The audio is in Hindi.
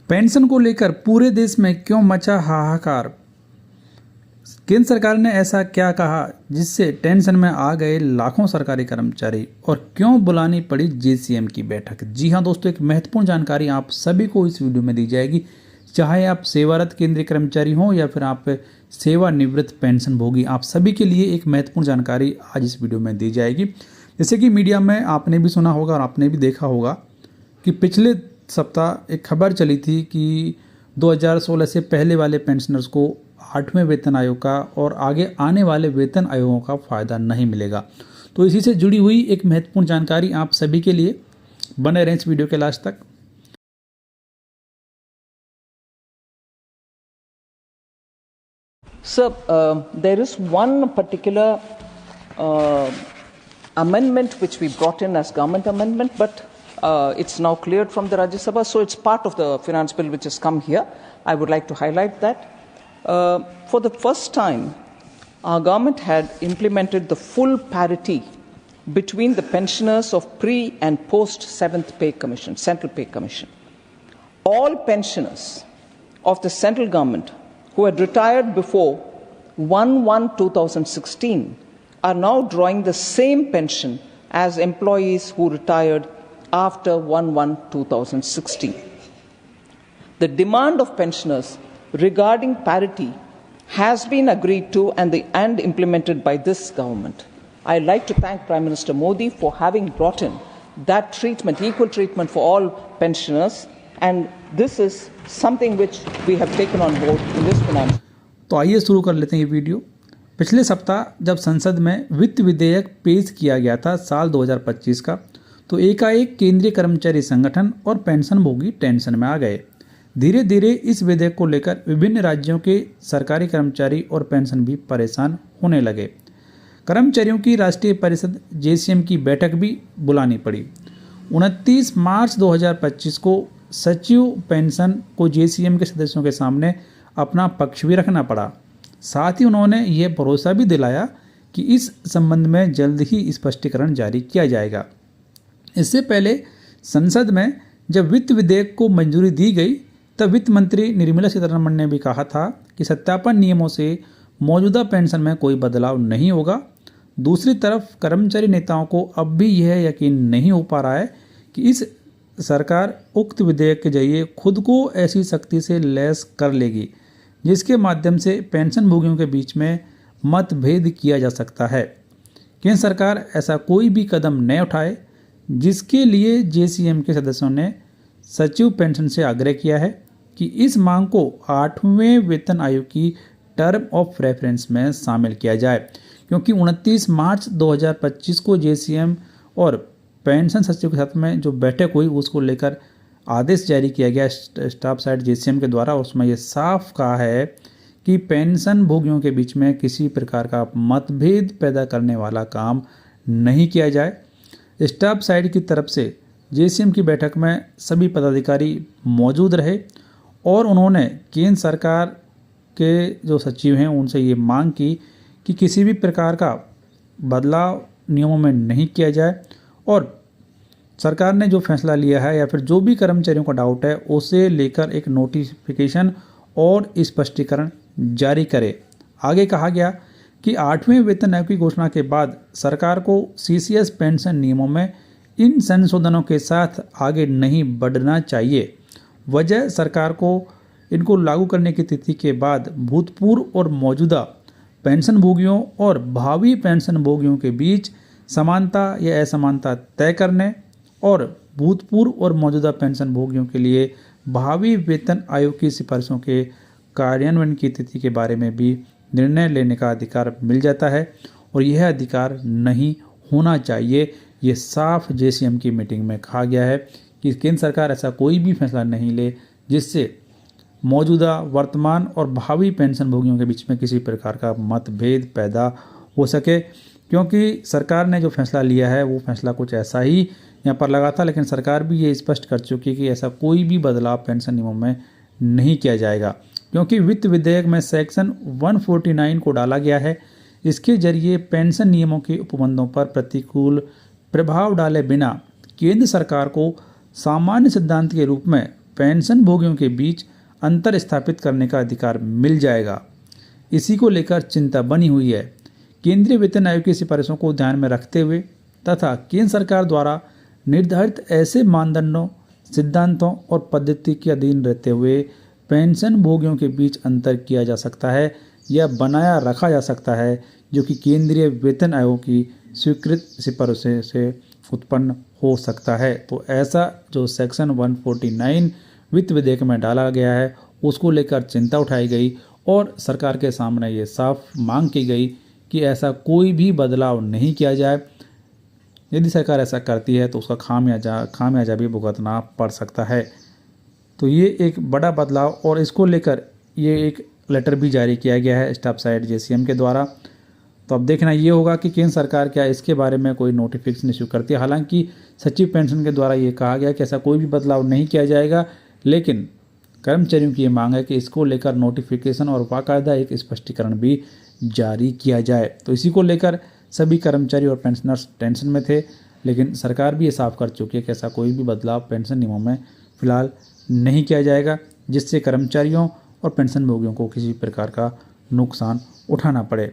पेंशन को लेकर पूरे देश में क्यों मचा हाहाकार? केंद्र सरकार ने ऐसा क्या कहा जिससे टेंशन में आ गए लाखों सरकारी कर्मचारी, और क्यों बुलानी पड़ी जेसीएम की बैठक? जी हां दोस्तों, एक महत्वपूर्ण जानकारी आप सभी को इस वीडियो में दी जाएगी। चाहे आप सेवारत केंद्रीय कर्मचारी हों या फिर आप सेवानिवृत्त पेंशन भोगी, आप सभी के लिए एक महत्वपूर्ण जानकारी आज इस वीडियो में दी जाएगी। जैसे कि मीडिया में आपने भी सुना होगा और आपने भी देखा होगा कि पिछले सप्ताह एक खबर चली थी कि 2016 से पहले वाले पेंशनर्स को 8वें वेतन आयोग का और आगे आने वाले वेतन आयोगों का फ़ायदा नहीं मिलेगा। तो इसी से जुड़ी हुई एक महत्वपूर्ण जानकारी आप सभी के लिए, बने रहें इस वीडियो के लास्ट तक। Sir, there is one particular amendment which we brought in as government amendment, but it's now cleared from the Rajya Sabha, so it's part of the finance bill which has come here. I would like to highlight that. For the first time, our government had implemented the full parity between the pensioners of pre- and post-7th Pay Commission, Central Pay Commission. All pensioners of the central government who had retired before 1/1/2016 are now drawing the same pension as employees who retired after 1/1/2016. The demand of pensioners regarding parity has been agreed to and implemented by this government. I'd like to thank Prime Minister Modi for having brought in that treatment, equal treatment for all pensioners, and this is something which we have taken on board in this finance. तो आइए शुरू कर लेते हैं ये वीडियो। पिछले सप्ताह जब संसद में वित्त विधेयक पेश किया गया था साल 2025 का, तो एकाएक केंद्रीय कर्मचारी संगठन और पेंशन भोगी टेंशन में आ गए। धीरे धीरे इस विधेयक को लेकर विभिन्न राज्यों के सरकारी कर्मचारी और पेंशन भी परेशान होने लगे। कर्मचारियों की राष्ट्रीय परिषद जेसीएम की बैठक भी बुलानी पड़ी। 29 मार्च 2025 को सचिव पेंशन को जेसीएम के सदस्यों के सामने अपना पक्ष भी रखना पड़ा। साथ ही उन्होंने ये भरोसा भी दिलाया कि इस संबंध में जल्द ही स्पष्टीकरण जारी किया जाएगा। इससे पहले संसद में जब वित्त विधेयक को मंजूरी दी गई, तब वित्त मंत्री निर्मला सीतारमण ने भी कहा था कि सत्यापन नियमों से मौजूदा पेंशन में कोई बदलाव नहीं होगा। दूसरी तरफ कर्मचारी नेताओं को अब भी यह यकीन नहीं हो पा रहा है कि इस सरकार उक्त विधेयक के जरिए खुद को ऐसी सख्ती से लैस कर लेगी जिसके माध्यम से पेंशन भोगियों के बीच में मतभेद किया जा सकता है। केंद्र सरकार ऐसा कोई भी कदम न उठाए, जिसके लिए जेसीएम के सदस्यों ने सचिव पेंशन से आग्रह किया है कि इस मांग को 8वें वेतन आयोग की टर्म ऑफ रेफरेंस में शामिल किया जाए, क्योंकि 29 मार्च 2025 को जेसीएम और पेंशन सचिव के साथ में जो बैठक हुई उसको लेकर आदेश जारी किया गया स्टाफ साइड जेसीएम के द्वारा। उसमें यह साफ कहा है कि पेंशन भोगियों के बीच में किसी प्रकार का मतभेद पैदा करने वाला काम नहीं किया जाए। स्टाफ साइड की तरफ से जेसीएम की बैठक में सभी पदाधिकारी मौजूद रहे और उन्होंने केंद्र सरकार के जो सचिव हैं उनसे ये मांग की कि किसी भी प्रकार का बदलाव नियमों में नहीं किया जाए, और सरकार ने जो फैसला लिया है या फिर जो भी कर्मचारियों का डाउट है उसे लेकर एक नोटिफिकेशन और स्पष्टीकरण जारी करे। आगे कहा गया कि 8वें वेतन आयोग की घोषणा के बाद सरकार को सीसीएस पेंशन नियमों में इन संशोधनों के साथ आगे नहीं बढ़ना चाहिए। वजह सरकार को इनको लागू करने की तिथि के बाद भूतपूर्व और मौजूदा पेंशन भोगियों और भावी पेंशन भोगियों के बीच समानता या असमानता तय करने और भूतपूर्व और मौजूदा पेंशन भोगियों के लिए भावी वेतन आयोग की सिफारिशों के कार्यान्वयन की तिथि के बारे में भी निर्णय लेने का अधिकार मिल जाता है, और यह अधिकार नहीं होना चाहिए। ये साफ जेसीएम की मीटिंग में कहा गया है कि केंद्र सरकार ऐसा कोई भी फैसला नहीं ले जिससे मौजूदा, वर्तमान और भावी पेंशन भोगियों के बीच में किसी प्रकार का मतभेद पैदा हो सके, क्योंकि सरकार ने जो फैसला लिया है वो फैसला कुछ ऐसा ही यहाँ पर लगा था, लेकिन सरकार भी ये स्पष्ट कर चुकी है कि ऐसा कोई भी बदलाव पेंशन नियमों में नहीं किया जाएगा, क्योंकि वित्त विधेयक में सेक्शन 149 को डाला गया है। इसके जरिए पेंशन नियमों के उपबंधों पर प्रतिकूल प्रभाव डाले बिना केंद्र सरकार को सामान्य सिद्धांत के रूप में पेंशन भोगियों के बीच अंतर स्थापित करने का अधिकार मिल जाएगा। इसी को लेकर चिंता बनी हुई है। केंद्रीय वेतन आयोग की सिफारिशों को ध्यान में रखते हुए तथा केंद्र सरकार द्वारा निर्धारित ऐसे मानदंडों, सिद्धांतों और पद्धति के अधीन रहते हुए पेंशन भोगियों के बीच अंतर किया जा सकता है या बनाया रखा जा सकता है, जो कि केंद्रीय वेतन आयोग की स्वीकृत सिफारिशों से उत्पन्न हो सकता है। तो ऐसा जो सेक्शन 149 वित्त विधेयक में डाला गया है उसको लेकर चिंता उठाई गई और सरकार के सामने ये साफ मांग की गई कि ऐसा कोई भी बदलाव नहीं किया जाए। यदि सरकार ऐसा करती है तो उसका खामियाजा भी भुगतना पड़ सकता है। तो ये एक बड़ा बदलाव और इसको लेकर ये एक लेटर भी जारी किया गया है स्टाफ साइड जेसीएम के द्वारा। तो अब देखना ये होगा कि केंद्र सरकार क्या इसके बारे में कोई नोटिफिकेशन इशू करती है। हालांकि सचिव पेंशन के द्वारा ये कहा गया कि ऐसा कोई भी बदलाव नहीं किया जाएगा, लेकिन कर्मचारियों की ये मांग है कि इसको लेकर नोटिफिकेशन और बाकायदा एक स्पष्टीकरण भी जारी किया जाए। तो इसी को लेकर सभी कर्मचारी और पेंशनर्स टेंशन में थे, लेकिन सरकार भी ये साफ कर चुकी है कि ऐसा कोई भी बदलाव पेंशन नियमों में फिलहाल नहीं किया जाएगा जिससे कर्मचारियों और पेंशन भोगियों को किसी प्रकार का नुकसान उठाना पड़े।